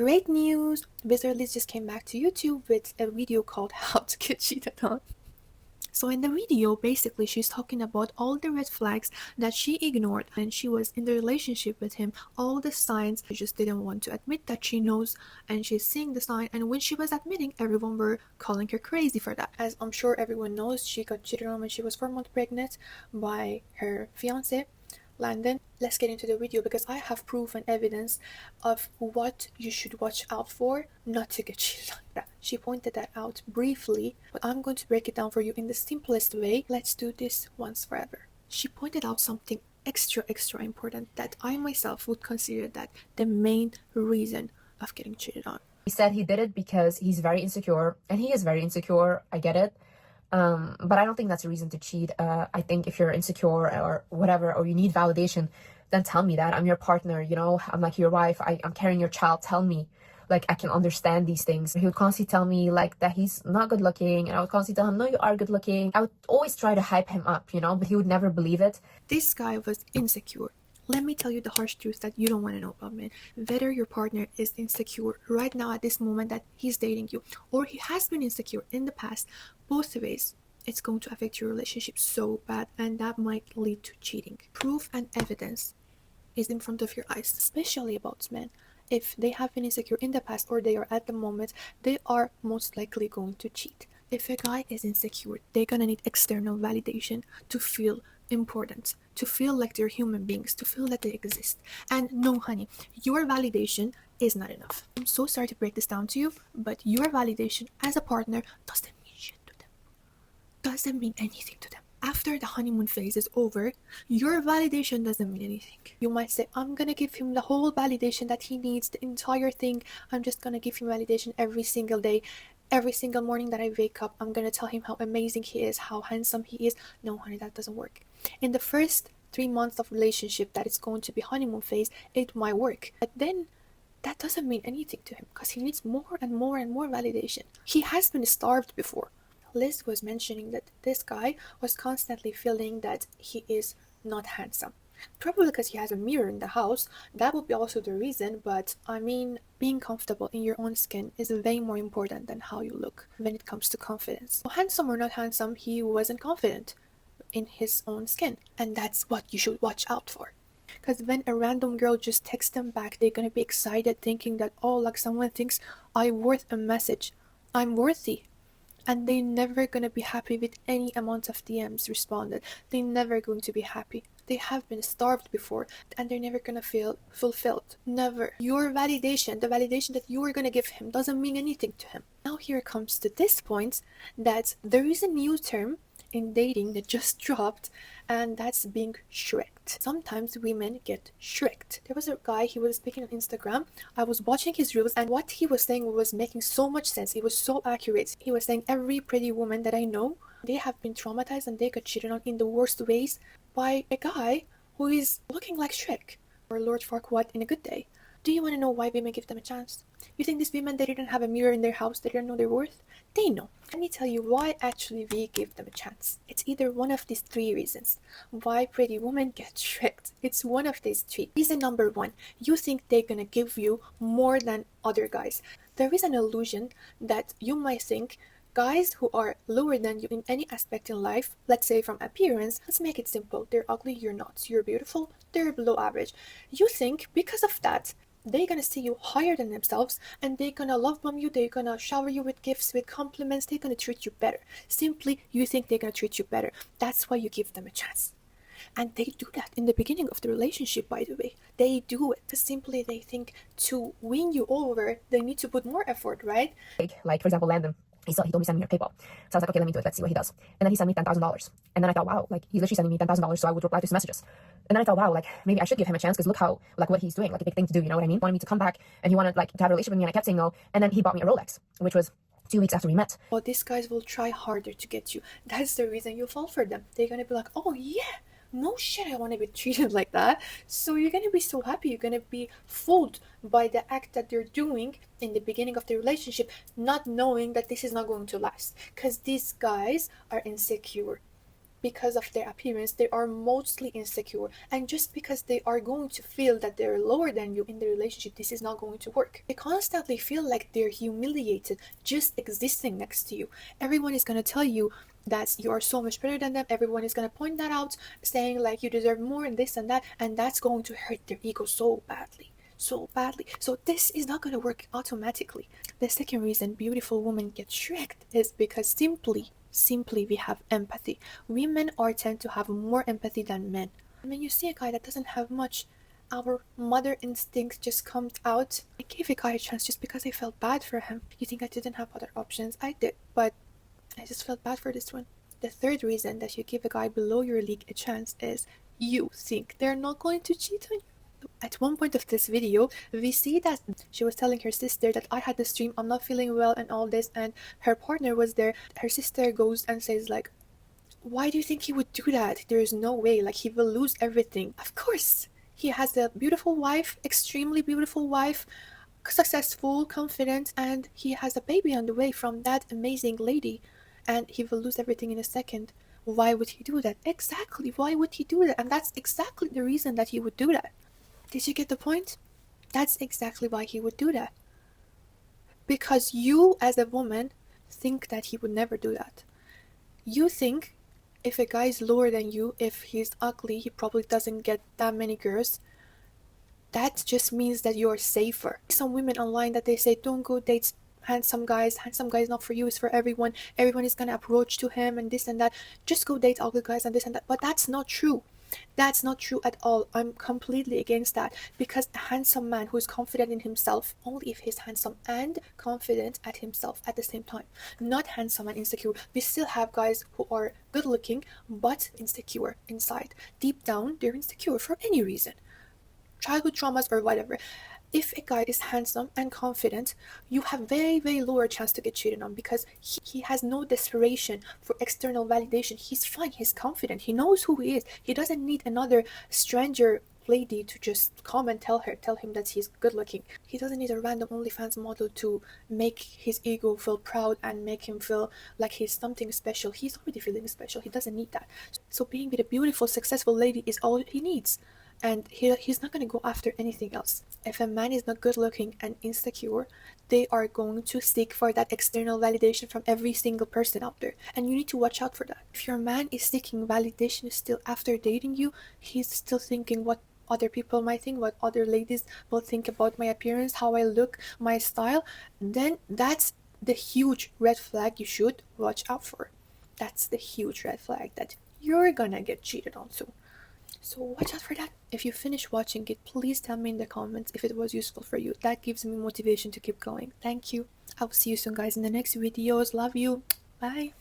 Great news! Wizardliz just came back to YouTube with a video called How to Get Cheated On. So in the video, basically, she's talking about all the red flags that she ignored when she was in the relationship with him, all the signs she just didn't want to admit that she knows, and she's seeing the sign, and when she was admitting, everyone were calling her crazy for that. As I'm sure everyone knows, she got cheated on when she was 4 months pregnant by her fiance, Landon. Let's get into the video because I have proof and evidence of what you should watch out for not to get cheated on. She pointed that out briefly, but I'm going to break it down for you in the simplest way. Let's do this once forever. She pointed out something extra important that I myself would consider that the main reason of getting cheated on. He said he did it because he's very insecure, and he is very insecure. I get it. But I don't think that's a reason to cheat. I think if you're insecure or whatever, or you need validation, then tell me that. I'm your partner, you know, I'm like your wife, I'm carrying your child, tell me. Like, I can understand these things. He would constantly tell me, like, that he's not good looking, and I would constantly tell him, no, you are good looking. I would always try to hype him up, you know, but he would never believe it. This guy was insecure. Let me tell you the harsh truth that you don't want to know about men. Whether your partner is insecure right now at this moment that he's dating you, or he has been insecure in the past, both ways, it's going to affect your relationship so bad, and that might lead to cheating. Proof and evidence is in front of your eyes, especially about men. If they have been insecure in the past or they are at the moment, they are most likely going to cheat. If a guy is insecure, they're gonna need external validation to feel important, to feel like they're human beings, to feel that they exist. And no, honey, your validation is not enough. I'm so sorry to break this down to you, but your validation as a partner doesn't mean shit to them. Doesn't mean anything to them. After the honeymoon phase is over, your validation doesn't mean anything. You might say, I'm gonna give him the whole validation that he needs, the entire thing. I'm just gonna give him validation every single day. Every single morning that I wake up, I'm gonna tell him how amazing he is, how handsome he is. No, honey, that doesn't work. In the first 3 months of relationship that it's going to be honeymoon phase, it might work. But then that doesn't mean anything to him because he needs more and more and more validation. He has been starved before. Liz was mentioning that this guy was constantly feeling that he is not handsome. Probably because he has a mirror in the house. That would be also the reason, but I mean, being comfortable in your own skin is way more important than how you look when it comes to confidence. So handsome or not handsome, he wasn't confident in his own skin, and that's what you should watch out for. Because when a random girl just texts them back, they're gonna be excited thinking that, oh, like someone thinks I'm worth a message, I'm worthy. And they're never gonna be happy with any amount of DMs responded. They're never going to be happy. They have been starved before, and they're never gonna feel fulfilled. Never. Your validation, the validation that you're gonna give him, doesn't mean anything to him. Now here comes to this point that there is a new term in dating that just dropped, and that's being shreked. Sometimes women get shreked. There was a guy, he was speaking on Instagram. I was watching his reels, and what he was saying was making so much sense. It was so accurate. He was saying every pretty woman that I know, they have been traumatized and they got cheated on in the worst ways by a guy who is looking like Shrek or Lord Farquaad in a good day. Do you want to know why women give them a chance? You think these women, they didn't have a mirror in their house, they didn't know their worth? They know. Let me tell you why actually we give them a chance. It's either one of these 3 reasons why pretty women get tricked. It's one of these 3. Reason number 1, you think they're gonna give you more than other guys. There is an illusion that you might think guys who are lower than you in any aspect in life, let's say from appearance, let's make it simple. They're ugly, you're not. You're beautiful, they're below average. You think because of that, they're gonna see you higher than themselves, and they're gonna love bomb you, they're gonna shower you with gifts, with compliments, they're gonna treat you better. Simply, you think they're gonna treat you better. That's why you give them a chance. And they do that in the beginning of the relationship, by the way. They do it. Simply, they think to win you over, they need to put more effort, right? Like for example, Landon. He told me send me your PayPal. So I was like, okay, let me do it. Let's see what he does. And then he sent me $10,000. And then I thought, wow, like he's literally sending me $10,000, so I would reply to his messages. And then I thought, wow, like maybe I should give him a chance because look how, like what he's doing, like a big thing to do, you know what I mean? He wanted me to come back and he wanted like to have a relationship with me, and I kept saying no. And then he bought me a Rolex, which was 2 weeks after we met. Well, these guys will try harder to get you. That's the reason you fall for them. They're gonna be like, oh yeah, no shit, I want to be treated like that. So you're gonna be so happy, you're gonna be fooled by the act that they're doing in the beginning of the relationship, not knowing that this is not going to last, because these guys are insecure. because of their appearance, they are mostly insecure. And just because they are going to feel that they're lower than you in the relationship, this is not going to work. They constantly feel like they're humiliated just existing next to you. Everyone is going to tell you that you are so much better than them. Everyone is going to point that out, saying like you deserve more and this and that, and that's going to hurt their ego so badly. So badly. So this is not going to work automatically. The second reason beautiful women get tricked is because simply we have empathy. Women are tend to have more empathy than men. When you see a guy that doesn't have much, our mother instinct just comes out. I gave a guy a chance just because I felt bad for him. You think I didn't have other options? I did, but I just felt bad for this one. The third reason that you give a guy below your league a chance is you think they're not going to cheat on you. At one point of this video, we see that she was telling her sister that I had this dream, I'm not feeling well and all this, and her partner was there. Her sister goes and says like, why do you think he would do that? There is no way, like he will lose everything. Of course, he has a beautiful wife, extremely beautiful wife, successful, confident, and he has a baby on the way from that amazing lady, and he will lose everything in a second. Why would he do that? Exactly, why would he do that? And that's exactly the reason that he would do that. Did you get the point? That's exactly why he would do that. Because you, as a woman, think that he would never do that. You think if a guy is lower than you, if he's ugly, he probably doesn't get that many girls. That just means that you're safer. Some women online that they say, don't go date handsome guys not for you, it's for everyone. Everyone is gonna approach to him and this and that. Just go date ugly guys and this and that. But that's not true. That's not true at all. I'm completely against that, because a handsome man who is confident in himself, only if he's handsome and confident at himself at the same time, not handsome and insecure. We still have guys who are good looking but insecure inside. Deep down, they're insecure for any reason, childhood traumas or whatever. If a guy is handsome and confident, you have very lower chance to get cheated on, because he has no desperation for external validation. He's fine, he's confident, he knows who he is. He doesn't need another stranger lady to just come and tell him that he's good looking. He doesn't need a random OnlyFans model to make his ego feel proud and make him feel like he's something special. He's already feeling special. He doesn't need that. So being with a beautiful, successful lady is all he needs, and he's not going to go after anything else. If a man is not good looking and insecure, they are going to seek for that external validation from every single person out there, and you need to watch out for that. If your man is seeking validation still after dating you, he's still thinking what other people might think, what other ladies will think about my appearance, how I look, my style, then that's the huge red flag you should watch out for. That's the huge red flag that you're gonna get cheated on soon. So watch out for that. If you finish watching it, please tell me in the comments if it was useful for you. That gives me motivation to keep going. Thank you. I will see you soon, guys, in the next videos. Love you. Bye.